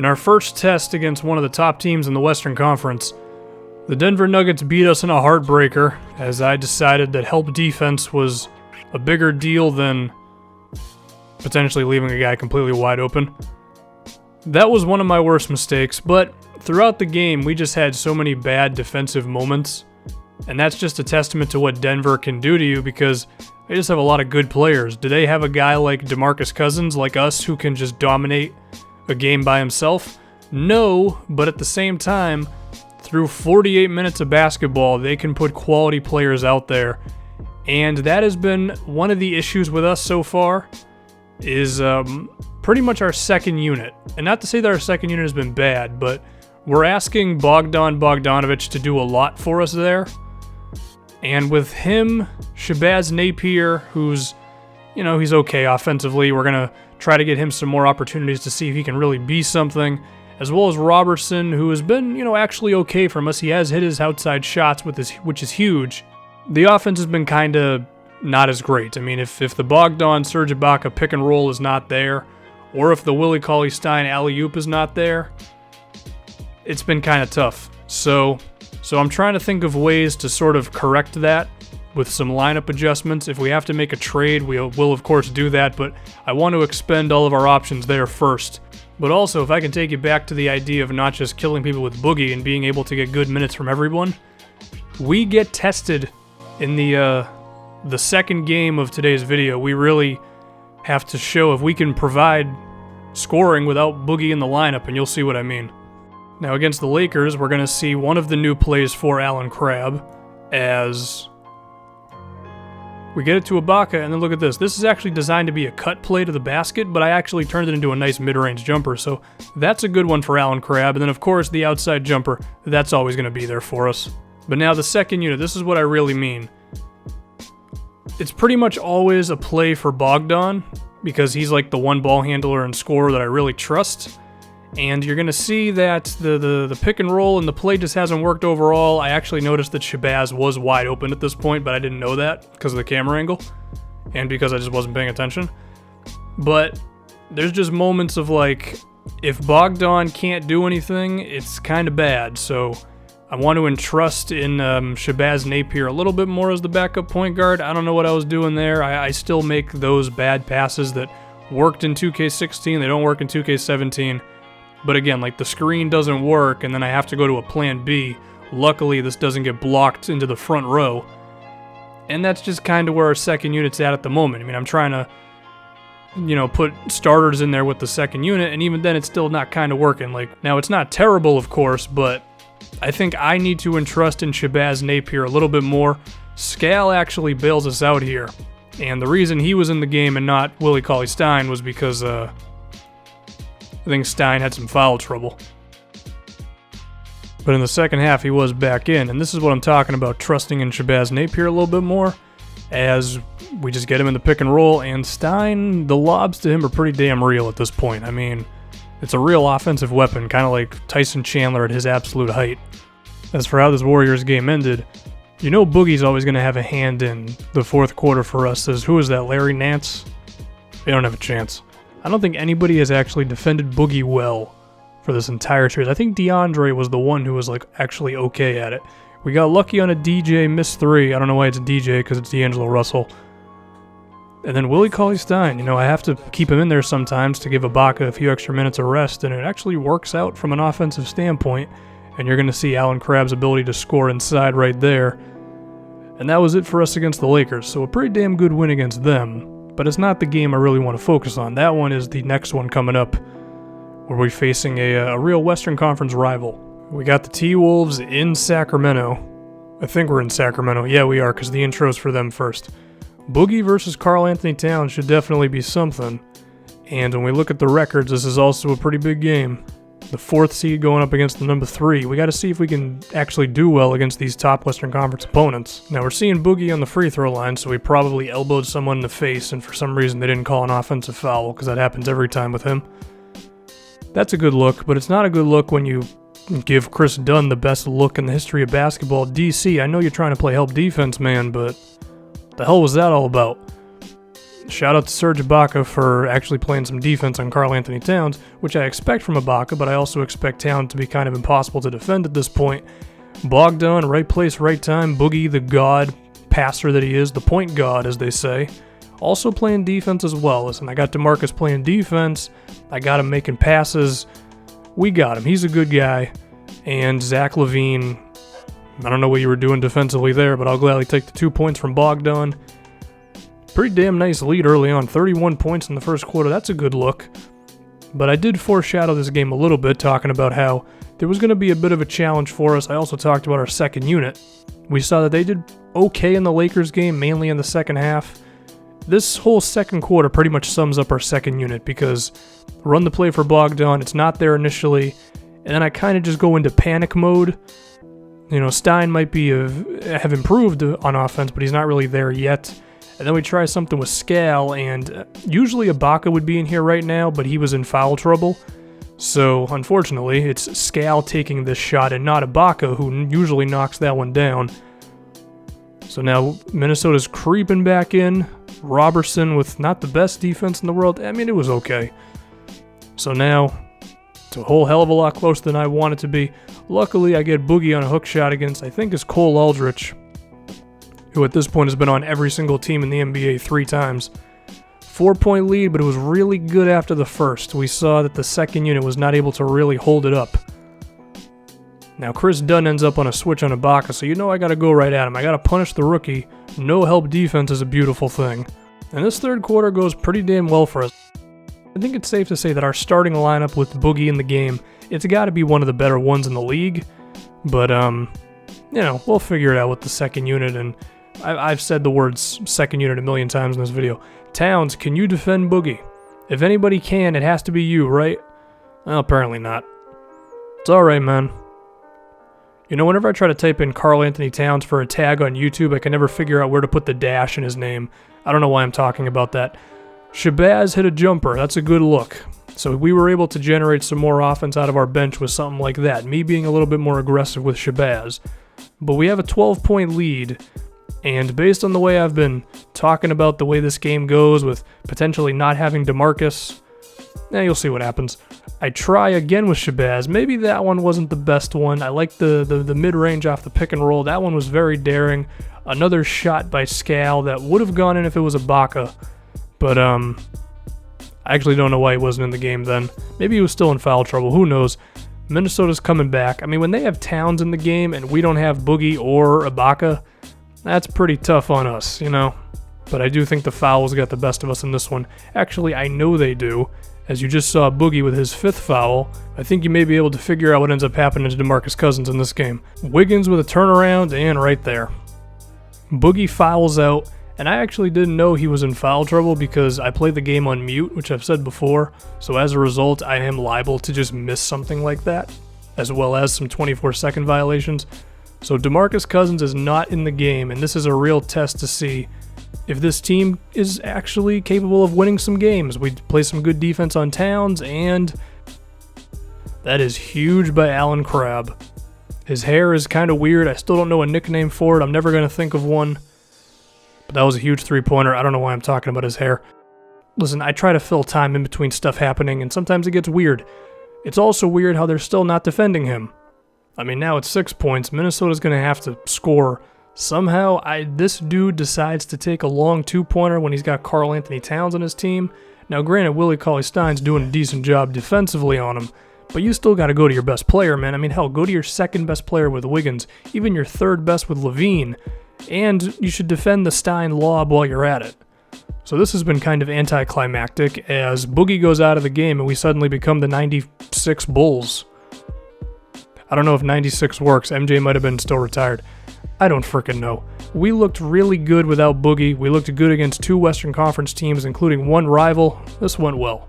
In our first test against one of the top teams in the Western Conference, the Denver Nuggets beat us in a heartbreaker, as I decided that help defense was a bigger deal than potentially leaving a guy completely wide open. That was one of my worst mistakes, but throughout the game, we just had so many bad defensive moments, and that's just a testament to what Denver can do to you because they just have a lot of good players. Do they have a guy like DeMarcus Cousins, like us, who can just dominate a game by himself? No, but at the same time, through 48 minutes of basketball, they can put quality players out there, and that has been one of the issues with us so far, is pretty much our second unit. And not to say that our second unit has been bad, but we're asking Bogdanovich to do a lot for us there. And with him, Shabazz Napier, who's, he's okay offensively. We're going to try to get him some more opportunities to see if he can really be something. As well as Robertson, who has been, actually okay from us. He has hit his outside shots, which is huge. The offense has been kind of not as great. I mean, if the Bogdan Serge Ibaka pick and roll is not there, or if the Willie Cauley-Stein alley-oop is not there, it's been kind of tough. So I'm trying to think of ways to sort of correct that with some lineup adjustments. If we have to make a trade, we'll of course do that, but I want to expend all of our options there first. But also, if I can take you back to the idea of not just killing people with Boogie and being able to get good minutes from everyone, we get tested in the second game of today's video. We really have to show if we can provide scoring without Boogie in the lineup, and you'll see what I mean. Now, against the Lakers, we're going to see one of the new plays for Allen Crabbe as we get it to Ibaka, and then look at this. This is actually designed to be a cut play to the basket, but I actually turned it into a nice mid-range jumper, so that's a good one for Allen Crabbe. And then, of course, the outside jumper, that's always going to be there for us. But now the second unit, this is what I really mean. It's pretty much always a play for Bogdan, because he's like the one ball handler and scorer that I really trust. And you're going to see that the pick and roll and the play just hasn't worked overall. I actually noticed that Shabazz was wide open at this point, but I didn't know that because of the camera angle and because I just wasn't paying attention. But there's just moments of like, if Bogdan can't do anything, it's kind of bad. So I want to entrust in Shabazz Napier a little bit more as the backup point guard. I don't know what I was doing there. I still make those bad passes that worked in 2K16. They don't work in 2K17. But again, like the screen doesn't work, and then I have to go to a plan B. Luckily, this doesn't get blocked into the front row. And that's just kind of where our second unit's at the moment. I mean, I'm trying to, put starters in there with the second unit, and even then it's still not kind of working. Like, now it's not terrible, of course, but I think I need to entrust in Shabazz Napier a little bit more. Scal actually bails us out here. And the reason he was in the game and not Willie Cauley-Stein was because, I think Stein had some foul trouble. But in the second half, he was back in, and this is what I'm talking about, trusting in Shabazz Napier a little bit more, as we just get him in the pick and roll, and Stein, the lobs to him are pretty damn real at this point. I mean, it's a real offensive weapon, kind of like Tyson Chandler at his absolute height. As for how this Warriors game ended, Boogie's always going to have a hand in the fourth quarter for us. Says, who is that, Larry Nance? They don't have a chance. I don't think anybody has actually defended Boogie well for this entire series. I think DeAndre was the one who was actually okay at it. We got lucky on a DJ missed three. I don't know why it's a DJ, because it's D'Angelo Russell. And then Willie Cauley-Stein, I have to keep him in there sometimes to give Ibaka a few extra minutes of rest, and it actually works out from an offensive standpoint, and you're going to see Allen Crabbe's ability to score inside right there. And that was it for us against the Lakers, so a pretty damn good win against them. But it's not the game I really want to focus on. That one is the next one coming up, where we're facing a real Western Conference rival. We got the T-Wolves in Sacramento. I think we're in Sacramento. Yeah, we are, because the intro's for them first. Boogie versus Karl Anthony Towns should definitely be something. And when we look at the records, this is also a pretty big game. The 4th seed going up against the number 3. We got to see if we can actually do well against these top Western Conference opponents. Now, we're seeing Boogie on the free throw line, so we probably elbowed someone in the face, and for some reason they didn't call an offensive foul, because that happens every time with him. That's a good look, but it's not a good look when you give Chris Dunn the best look in the history of basketball. DC, I know you're trying to play help defense, man, but the hell was that all about? Shout out to Serge Ibaka for actually playing some defense on Karl Anthony Towns, which I expect from Ibaka, but I also expect Towns to be kind of impossible to defend at this point. Bogdan, right place, right time. Boogie, the god passer that he is, the point god, as they say, also playing defense as well. Listen, I got DeMarcus playing defense. I got him making passes. We got him. He's a good guy. And Zach LaVine, I don't know what you were doing defensively there, but I'll gladly take the 2 points from Bogdan. Pretty damn nice lead early on, 31 points in the first quarter. That's a good look. But I did foreshadow this game a little bit, talking about how there was going to be a bit of a challenge for us. I also talked about our second unit. We saw that they did okay in the Lakers game, mainly in the second half. This whole second quarter pretty much sums up our second unit, because run the play for Bogdan, it's not there initially, and then I kind of just go into panic mode. You know, Stein might have improved on offense, but he's not really there yet. And then we try something with Scal, and usually Ibaka would be in here right now, but he was in foul trouble. So, unfortunately, it's Scal taking this shot and not Ibaka, who usually knocks that one down. So now Minnesota's creeping back in. Robertson with not the best defense in the world. I mean, it was okay. So now, it's a whole hell of a lot closer than I want it to be. Luckily, I get Boogie on a hook shot against, I think, is Cole Aldrich, who at this point has been on every single team in the NBA 3 times. 4-point lead, but it was really good after the first. We saw that the second unit was not able to really hold it up. Now Chris Dunn ends up on a switch on Ibaka, so you know I gotta go right at him. I gotta punish the rookie. No help defense is a beautiful thing. And this third quarter goes pretty damn well for us. I think it's safe to say that our starting lineup with Boogie in the game, it's gotta be one of the better ones in the league. But, you know, we'll figure it out with the second unit, and I've said the words second unit a million times in this video. Towns, can you defend Boogie? If anybody can, it has to be you, right? Well, apparently not. It's alright, man. You know, whenever I try to type in Karl Anthony Towns for a tag on YouTube, I can never figure out where to put the dash in his name. I don't know why I'm talking about that. Shabazz hit a jumper. That's a good look. So we were able to generate some more offense out of our bench with something like that. Me being a little bit more aggressive with Shabazz. But we have a 12-point lead. And based on the way I've been talking about the way this game goes with potentially not having DeMarcus, you'll see what happens. I try again with Shabazz. Maybe that one wasn't the best one. I like the mid-range off the pick and roll. That one was very daring. Another shot by Scal that would have gone in if it was Ibaka. But, I actually don't know why he wasn't in the game then. Maybe he was still in foul trouble. Who knows? Minnesota's coming back. I mean, when they have Towns in the game and we don't have Boogie or Ibaka, that's pretty tough on us, you know? But I do think the fouls got the best of us in this one. Actually, I know they do. As you just saw Boogie with his 5th foul, I think you may be able to figure out what ends up happening to DeMarcus Cousins in this game. Wiggins with a turnaround, and right there. Boogie fouls out, and I actually didn't know he was in foul trouble because I play the game on mute, which I've said before, so as a result, I am liable to just miss something like that, as well as some 24-second violations. So DeMarcus Cousins is not in the game, and this is a real test to see if this team is actually capable of winning some games. We play some good defense on Towns, and that is huge by Alan Crabb. His hair is kind of weird. I still don't know a nickname for it. I'm never going to think of one. But that was a huge three-pointer. I don't know why I'm talking about his hair. Listen, I try to fill time in between stuff happening, and sometimes it gets weird. It's also weird how they're still not defending him. I mean, now it's 6 points. Minnesota's going to have to score. Somehow, this dude decides to take a long 2-pointer when he's got Karl Anthony Towns on his team. Now, granted, Willie Cauley-Stein's doing a decent job defensively on him, but you still got to go to your best player, man. I mean, hell, go to your second best player with Wiggins, even your third best with LaVine, and you should defend the Stein lob while you're at it. So this has been kind of anticlimactic as Boogie goes out of the game and we suddenly become the 96 Bulls. I don't know if 96 works. MJ might have been still retired. I don't frickin' know. We looked really good without Boogie. We looked good against 2 Western Conference teams, including one rival. This went well.